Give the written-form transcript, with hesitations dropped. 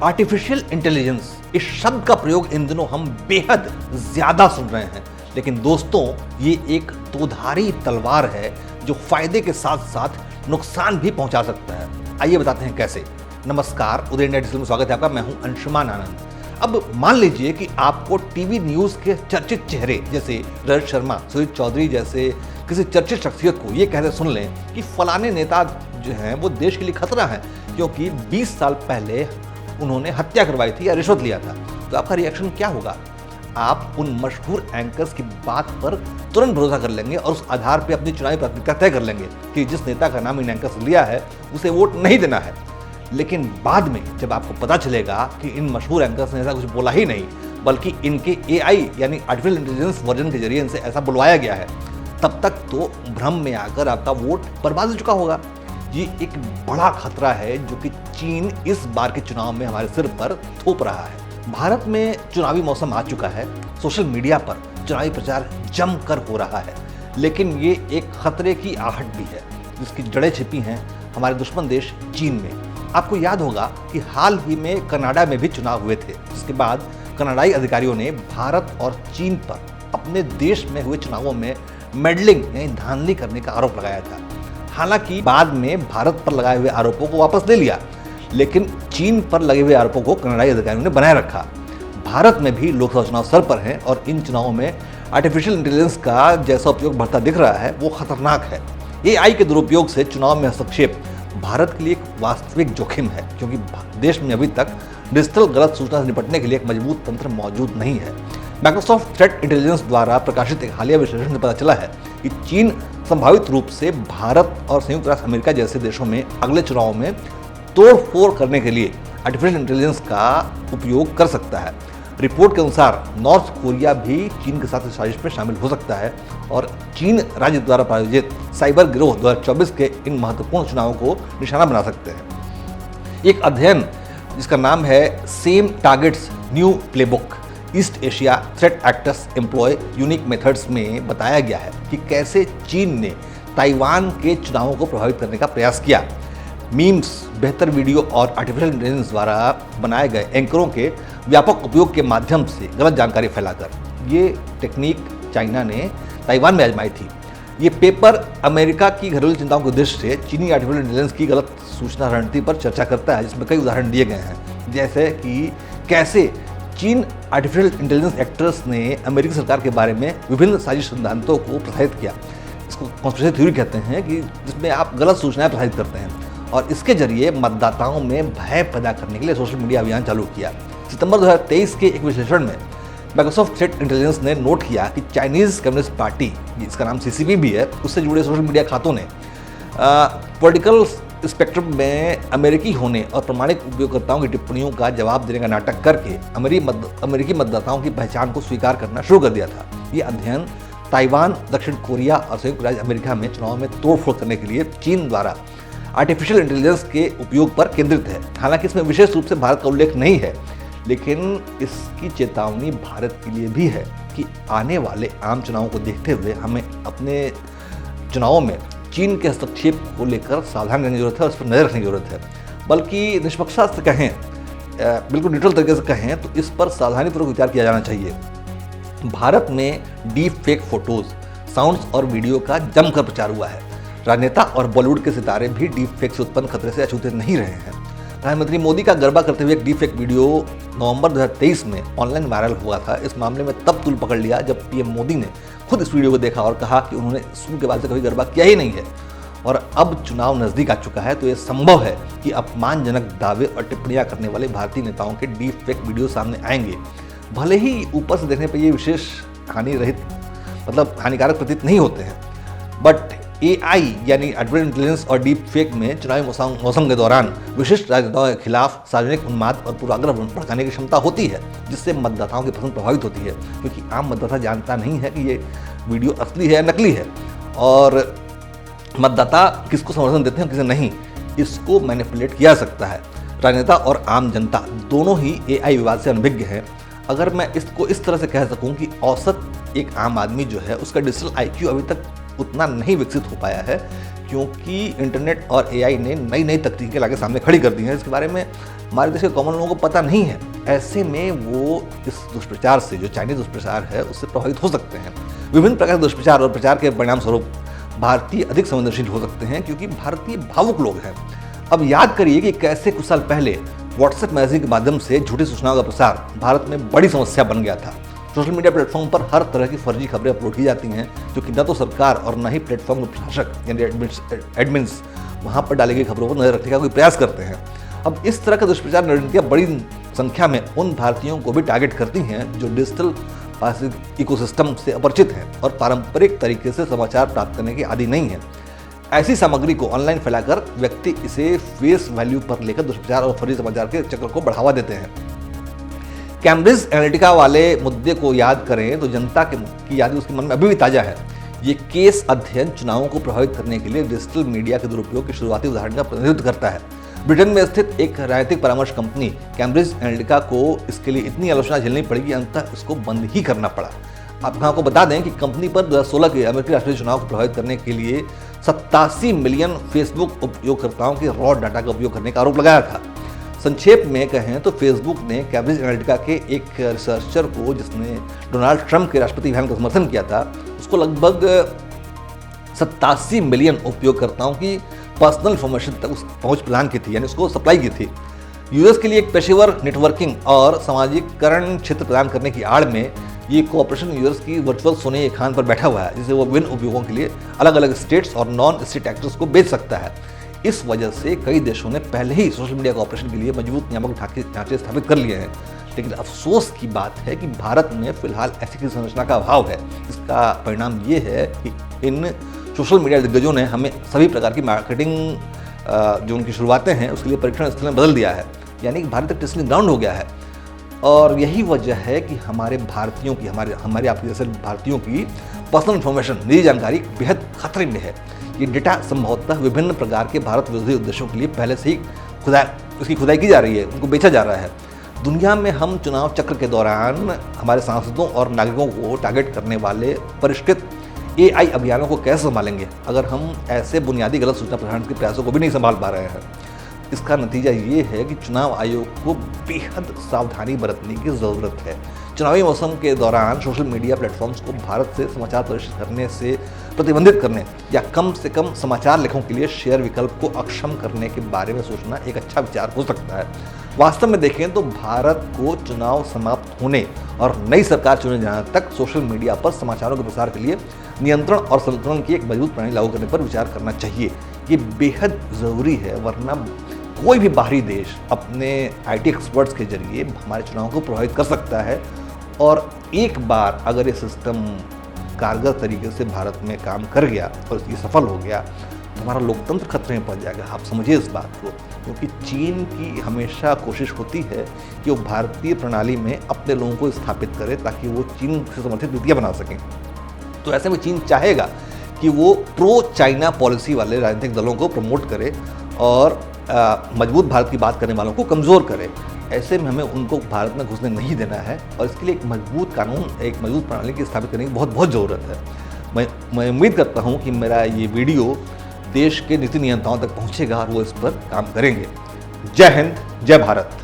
Artificial intelligence, इस शब्द का प्रयोग इन दिनों हम बेहद ज्यादा सुन रहे हैं, लेकिन दोस्तों ये एक दोधारी तलवार है जो फायदे के साथ साथ नुकसान भी पहुंचा सकता है। आइए बताते हैं कैसे। नमस्कार, उदय इंडिया डिजिटल में स्वागत है आपका। मैं हूं अंशुमान आनंद। अब मान लीजिए कि आपको टीवी न्यूज के चर्चित चेहरे जैसे रजत शर्मा, सुजीत चौधरी जैसे किसी चर्चित शख्सियत को ये कहते सुन लें कि फलाने नेता जो हैं वो देश के लिए खतरा है क्योंकि 20 साल पहले उन्होंने हत्या करवाई थी या रिश्वत लिया था, तो आपका रिएक्शन क्या होगा? आप उन मशहूर एंकर्स की बात पर तुरंत भरोसा कर लेंगे और उस आधार पर अपनी चुनावी प्राथमिकता तय कर लेंगे कि जिस नेता का नाम इन एंकर्स लिया है उसे वोट नहीं देना है। लेकिन बाद में जब आपको पता चलेगा कि इन मशहूर एंकर्स ने ऐसा कुछ बोला ही नहीं, बल्कि इनके AI यानी आर्टिफिशियल इंटेलिजेंस वर्जन के जरिए इनसे ऐसा बुलवाया गया है, तब तक तो भ्रम में आकर आपका वोट बर्बाद हो चुका होगा। ये एक बड़ा खतरा है जो कि चीन इस बार के चुनाव में हमारे सिर पर थोप रहा है। भारत में चुनावी मौसम आ चुका है, सोशल मीडिया पर चुनावी प्रचार जमकर हो रहा है, लेकिन ये एक खतरे की आहट भी है जिसकी जड़ें छिपी हैं हमारे दुश्मन देश चीन में। आपको याद होगा कि हाल ही में कनाडा में भी चुनाव हुए थे, जिसके बाद कनाडाई अधिकारियों ने भारत और चीन पर अपने देश में हुए चुनावों में मेडलिंग यानी धांधली करने का आरोप लगाया था। हालांकि बाद में भारत पर लगाए हुए आरोपों को वापस ले लिया, लेकिन चीन पर लगे हुए आरोपों को कनाडाई अधिकारियों ने बनाए रखा। भारत में भी लोकसभा चुनाव सर पर हैं और इन चुनावों में आर्टिफिशियल इंटेलिजेंस का जैसा उपयोग बढ़ता दिख रहा है वो खतरनाक है। AI के दुरुपयोग से चुनाव में हस्तक्षेप भारत के लिए एक वास्तविक जोखिम है, क्योंकि देश में अभी तक डिजिटल गलत सूचना से निपटने के लिए एक मजबूत तंत्र मौजूद नहीं है। माइक्रोसॉफ्ट थ्रेट इंटेलिजेंस द्वारा प्रकाशित एक हालिया विश्लेषण से पता चला है कि चीन संभावित रूप से भारत और संयुक्त राष्ट्र अमेरिका जैसे देशों में अगले चुनाव में तोड़-फोड़ करने के लिए आर्टिफिशियल इंटेलिजेंस का उपयोग कर सकता है। रिपोर्ट के अनुसार नॉर्थ कोरिया भी चीन के साथ साजिश में शामिल हो सकता है और चीन राज्य द्वारा प्रायोजित साइबर गिरोह 2024 के इन महत्वपूर्ण चुनावों को निशाना बना सकते हैं। एक अध्ययन जिसका नाम है same targets new playbook East Asia threat actors employ unique methods में बताया गया है कि कैसे चीन ने ताइवान के चुनावों को प्रभावित करने का प्रयास किया। मीम्स, बेहतर वीडियो और आर्टिफिशियल इंटेलिजेंस द्वारा बनाए गए एंकरों के व्यापक उपयोग के माध्यम से गलत जानकारी फैलाकर ये टेक्निक चाइना ने ताइवान में आजमाई थी। ये पेपर अमेरिका की घरेलू चिंताओं के उद्देश्य से चीनी आर्टिफिशियल इंटेलिजेंस की गलत सूचना रणनीति पर चर्चा करता है, जिसमें कई उदाहरण दिए गए हैं, जैसे कि कैसे चीन आर्टिफिशियल इंटेलिजेंस एक्टर्स ने अमेरिकी सरकार के बारे में विभिन्न साजिश सिद्धांतों को प्रसारित किया। इसको कॉन्स्पिरेसी थ्योरी कहते हैं, कि जिसमें आप गलत सूचनाएं प्रसारित करते हैं और इसके जरिए मतदाताओं में भय पैदा करने के लिए सोशल मीडिया अभियान चालू किया। सितंबर 2023 के एक विश्लेषण में माइक्रोसॉफ्ट थ्रेट इंटेलिजेंस ने नोट किया कि चाइनीज कम्युनिस्ट पार्टी, जिसका नाम CCP भी है, उससे जुड़े सोशल मीडिया खातों ने पॉलिटिकल स्पेक्ट्रम में अमेरिकी होने और प्रमाणिक उपयोगकर्ताओं की टिप्पणियों का जवाब देने का नाटक करके अमेरिकी मतदाताओं की पहचान को स्वीकार करना शुरू कर दिया था। ये अध्ययन ताइवान, दक्षिण कोरिया और संयुक्त राज्य अमेरिका में चुनाव में तोड़फोड़ करने के लिए चीन द्वारा आर्टिफिशियल इंटेलिजेंस के उपयोग पर केंद्रित है। हालांकि इसमें विशेष रूप से भारत का उल्लेख नहीं है, लेकिन इसकी चेतावनी भारत के लिए भी है कि आने वाले आम चुनावों को देखते हुए हमें अपने चुनावों में चीन के हस्तक्षेप को लेकर सावधान रहने की जरूरत है और उस पर नजर रखने की जरूरत है। बल्कि निष्पक्षता से कहें, बिल्कुल न्यूट्रल तरीके से कहें, तो इस पर सावधानीपूर्वक विचार किया जाना चाहिए। भारत में डीप फेक फोटोज, साउंड्स और वीडियो का जमकर प्रचार हुआ है। राजनेता और बॉलीवुड के सितारे भी डीप फेक से उत्पन्न खतरे से अछूते नहीं रहे हैं। प्रधानमंत्री मोदी का गरबा करते हुए एक डीप फेक वीडियो नवंबर 2023 में ऑनलाइन वायरल हुआ था। इस मामले में तब तूल पकड़ लिया जब PM मोदी ने खुद इस वीडियो को देखा और कहा कि उन्होंने सूर के बाद से कभी गरबा किया ही नहीं है। और अब चुनाव नजदीक आ चुका है तो यह संभव है कि अपमानजनक दावे और टिप्पणियां करने वाले भारतीय नेताओं के डीप फेक वीडियो सामने आएंगे। भले ही ऊपर से देखने पर ये विशेष हानिकारक प्रतीत नहीं होते हैं, बट AI यानी आर्टिफिशियल इंटेलिजेंस और डीप फेक में चुनावी मौसम के दौरान विशिष्ट राजनेताओं के खिलाफ सार्वजनिक उन्माद और पूर्वाग्रह भड़काने की क्षमता होती है, जिससे मतदाताओं की पसंद प्रभावित होती है, क्योंकि आम मतदाता जानता नहीं है कि ये वीडियो असली है या नकली है और मतदाता किसको समर्थन देते हैं किसे नहीं, इसको मैनिपुलेट किया जा सकता है। राजनेता और आम जनता दोनों ही AI विवाद से अनभिज्ञ हैं। अगर मैं इसको इस तरह से कह सकूं कि औसत एक आम आदमी जो है उसका डिजिटल IQ अभी तक उतना नहीं विकसित हो पाया है क्योंकि इंटरनेट और एआई ने नई नई तकनीकें लाके सामने खड़ी कर दी हैं। इसके बारे में हमारे देश के कॉमन लोगों को पता नहीं है। ऐसे में वो इस दुष्प्रचार से, जो चाइनीज दुष्प्रचार है, उससे प्रभावित हो सकते हैं। विभिन्न प्रकार के दुष्प्रचार और प्रचार के परिणाम स्वरूप भारतीय अधिक संवेदनशील हो सकते हैं, क्योंकि भारतीय भावुक लोग हैं। अब याद करिए कि कैसे कुछ साल पहले व्हाट्सएप मैसेजिंग के माध्यम से झूठी सूचनाओं का प्रसार भारत में बड़ी समस्या बन गया था। सोशल मीडिया प्लेटफॉर्म पर हर तरह की फर्जी खबरें अपलोड की जाती हैं, जो कि न तो सरकार और न ही प्लेटफॉर्म के प्रशासक यानी एडमिन्स वहां पर डाली गई खबरों पर नजर रखने का कोई प्रयास करते हैं। अब इस तरह का दुष्प्रचार रणनीतियां बड़ी संख्या में उन भारतीयों को भी टारगेट करती हैं जो डिजिटल इकोसिस्टम से अपरिचित हैं और पारंपरिक तरीके से समाचार प्राप्त करने के आदी नहीं हैं। ऐसी सामग्री को ऑनलाइन फैलाकर व्यक्ति इसे फेस वैल्यू पर लेकर दुष्प्रचार और फर्जी समाचार के चक्र को बढ़ावा देते हैं। कैम्ब्रिज एनालिटिका वाले मुद्दे को याद करें तो जनता की यादें उसके मन में अभी भी ताजा है। ये केस अध्ययन चुनावों को प्रभावित करने के लिए डिजिटल मीडिया के दुरुपयोग के शुरुआती उदाहरण का प्रतिनिधित्व करता है। ब्रिटेन में स्थित एक राजनीतिक परामर्श कंपनी कैम्ब्रिज एनालिटिका को इसके लिए इतनी आलोचना झेलनी पड़ी कि अंततः इसको बंद ही करना पड़ा। आपको बता दें कि कंपनी पर 2016 के अमेरिकी राष्ट्रीय चुनाव को प्रभावित करने के लिए 87 मिलियन फेसबुक उपयोगकर्ताओं के रॉ डाटा का उपयोग करने का आरोप लगाया था। संक्षेप में कहें तो फेसबुक ने कैम्ब्रिज एनालिटिका के एक रिसर्चर को, जिसने डोनाल्ड ट्रंप के राष्ट्रपति अभियान का समर्थन किया था, उसको लगभग 87 मिलियन उपयोगकर्ताओं की पर्सनल इंफॉर्मेशन तक पहुंच प्रदान की थी, यानी उसको सप्लाई की थी। यूएस के लिए एक पेशेवर नेटवर्किंग और सामाजिककरण क्षेत्र प्रदान करने की आड़ में ये कॉर्पोरेशन यूएस की वर्चुअल सोने के खान पर बैठा हुआ है, जिसे वो विभिन्न उपयोगों के लिए अलग अलग स्टेट्स और नॉन स्टेट एक्टर्स को बेच सकता है। इस वजह से कई देशों ने पहले ही सोशल मीडिया कॉर्पोरेशन के लिए मजबूत नियामक ढांचे स्थापित कर लिए हैं। लेकिन अफसोस की बात है कि भारत में फिलहाल ऐसी किसी संरचना का अभाव है। इसका परिणाम ये है कि इन सोशल मीडिया दिग्गजों ने हमें सभी प्रकार की मार्केटिंग जो उनकी शुरुआतें हैं उसके लिए परीक्षण स्थल में बदल दिया है, यानी कि भारत एक टेस्टिंग ग्राउंड हो गया है। और यही वजह है कि हमारे भारतीयों की, हमारे आपके जैसे भारतीयों की पर्सनल इन्फॉर्मेशन, निजी जानकारी बेहद खतरे में है। ये डेटा संभवतः विभिन्न प्रकार के भारत विरोधी उद्देश्यों के लिए पहले से ही उसकी खुदाई की जा रही है, उनको बेचा जा रहा है। दुनिया में हम चुनाव चक्र के दौरान हमारे सांसदों और नागरिकों को टारगेट करने वाले परिष्कृत एआई अभियानों को कैसे संभालेंगे, अगर हम ऐसे बुनियादी गलत सूचना प्रसारण के प्रयासों को भी नहीं संभाल पा रहे हैं। इसका नतीजा ये है कि चुनाव आयोग को बेहद सावधानी बरतने की ज़रूरत है। चुनावी मौसम के दौरान सोशल मीडिया प्लेटफॉर्म्स को भारत से समाचार प्रदर्शित करने से प्रतिबंधित करने या कम से कम समाचार लेखों के लिए शेयर विकल्प को अक्षम करने के बारे में सोचना एक अच्छा विचार हो सकता है। वास्तव में देखें तो भारत को चुनाव समाप्त होने और नई सरकार चुने जाने तक सोशल मीडिया पर समाचारों के प्रसार के लिए नियंत्रण और संतुलन की एक मजबूत प्रणाली लागू करने पर विचार करना चाहिए। ये बेहद ज़रूरी है, वरना कोई भी बाहरी देश अपने आईटी एक्सपर्ट्स के जरिए हमारे चुनाव को प्रभावित कर सकता है। और एक बार अगर ये सिस्टम कारगर तरीके से भारत में काम कर गया और ये सफल हो गया तो हमारा लोकतंत्र खतरे में पड़ जाएगा। आप समझिए इस बात को, क्योंकि चीन की हमेशा कोशिश होती है कि वो भारतीय प्रणाली में अपने लोगों को स्थापित करे ताकि वो चीन से समर्थित नीतियाँ बना सकें। तो ऐसे में चीन चाहेगा कि वो प्रो चाइना पॉलिसी वाले राजनीतिक दलों को प्रमोट करे और मजबूत भारत की बात करने वालों को कमज़ोर करे। ऐसे में हमें उनको भारत में घुसने नहीं देना है और इसके लिए एक मजबूत कानून, एक मजबूत प्रणाली की स्थापित करने की बहुत ज़रूरत है। मैं उम्मीद करता हूँ कि मेरा ये वीडियो देश के नीति नियंताओं तक पहुँचेगा और वो इस पर काम करेंगे। जय हिंद, जय भारत।